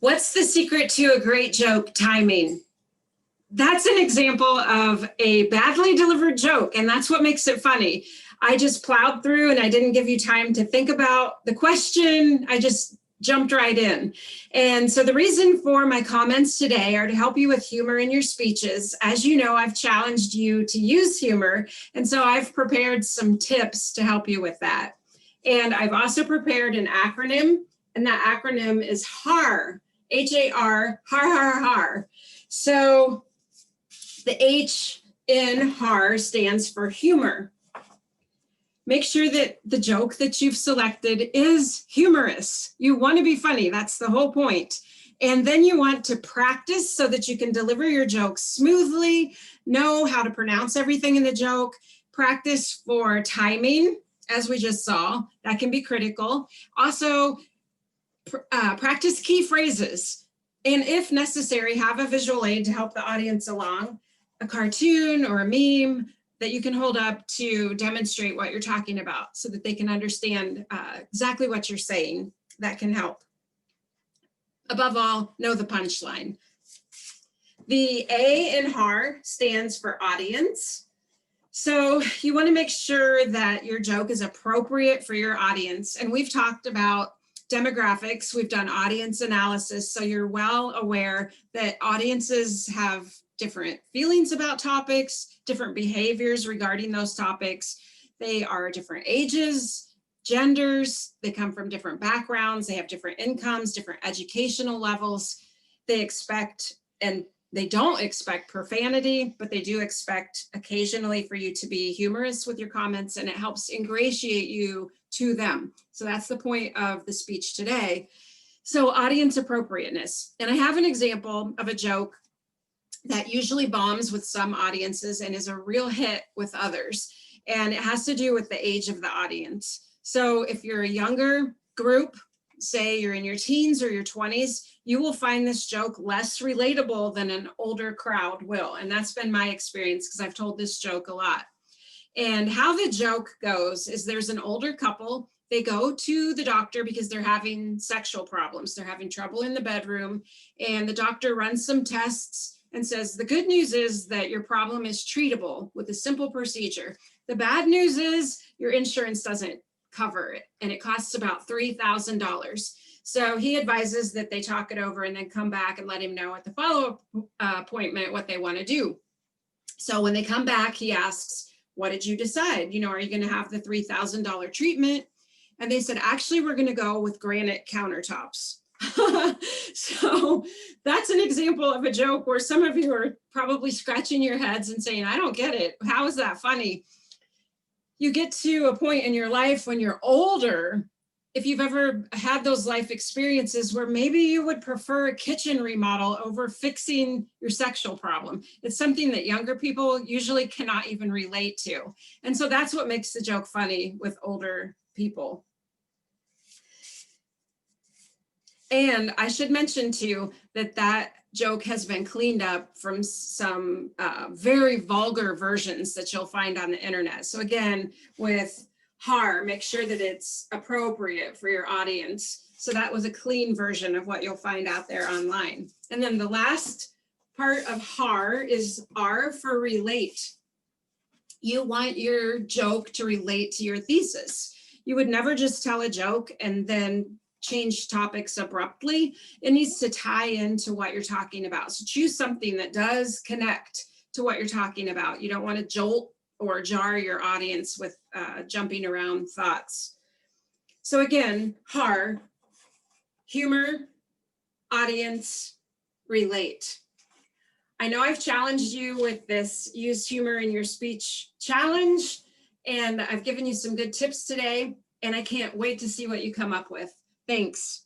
What's the secret to a great joke? Timing. That's an example of a badly delivered joke, and that's what makes it funny. I just plowed through and I didn't give you time to think about the question. I just jumped right in. And so the reason for my comments today are to help you with humor in your speeches. As you know, I've challenged you to use humor, and so I've prepared some tips to help you with that. And I've also prepared an acronym, and that acronym is HAR, H-A-R, har, har, har. So the H in HAR stands for humor. Make sure that the joke that you've selected is humorous. You want to be funny, that's the whole point. And then you want to practice so that you can deliver your joke smoothly, know how to pronounce everything in the joke, practice for timing, as we just saw, that can be critical. Also, practice key phrases. And if necessary, have a visual aid to help the audience along, a cartoon or a meme that you can hold up to demonstrate what you're talking about so that they can understand exactly what you're saying. That can help. Above all, know the punchline. The A in HAR stands for audience. So you want to make sure that your joke is appropriate for your audience. And we've talked about demographics, we've done audience analysis, so you're well aware that audiences have different feelings about topics, different behaviors regarding those topics. They are different ages, genders, they come from different backgrounds, they have different incomes, different educational levels. They expect, and they don't expect profanity, but they do expect occasionally for you to be humorous with your comments, and it helps ingratiate you to them. So that's the point of the speech today. So audience appropriateness. And I have an example of a joke that usually bombs with some audiences and is a real hit with others. And it has to do with the age of the audience. So if you're a younger group, say you're in your teens or your 20s, you will find this joke less relatable than an older crowd will. And that's been my experience because I've told this joke a lot. And how the joke goes is there's an older couple, they go to the doctor because they're having sexual problems. They're having trouble in the bedroom, and the doctor runs some tests and says, the good news is that your problem is treatable with a simple procedure. The bad news is your insurance doesn't cover it, and it costs about $3,000. So he advises that they talk it over and then come back and let him know at the follow-up appointment what they want to do. So when they come back, he asks, what did you decide? Are you going to have the $3,000 treatment? And they said, actually, we're going to go with granite countertops. So that's an example of a joke where some of you are probably scratching your heads and saying, I don't get it. How is that funny? You get to a point in your life when you're older, if you've ever had those life experiences where maybe you would prefer a kitchen remodel over fixing your sexual problem. It's something that younger people usually cannot even relate to. And so that's what makes the joke funny with older people. And I should mention too that that joke has been cleaned up from some very vulgar versions that you'll find on the internet. So again, with HAR, make sure that it's appropriate for your audience. So that was a clean version of what you'll find out there online. And then the last part of HAR is R for relate. You want your joke to relate to your thesis. You would never just tell a joke and then change topics abruptly. It needs to tie into what you're talking about. So choose something that does connect to what you're talking about. You don't want to jolt or jar your audience with jumping around thoughts. So again, HAR, humor, audience, relate. I know I've challenged you with this use humor in your speech challenge, and I've given you some good tips today, and I can't wait to see what you come up with. Thanks.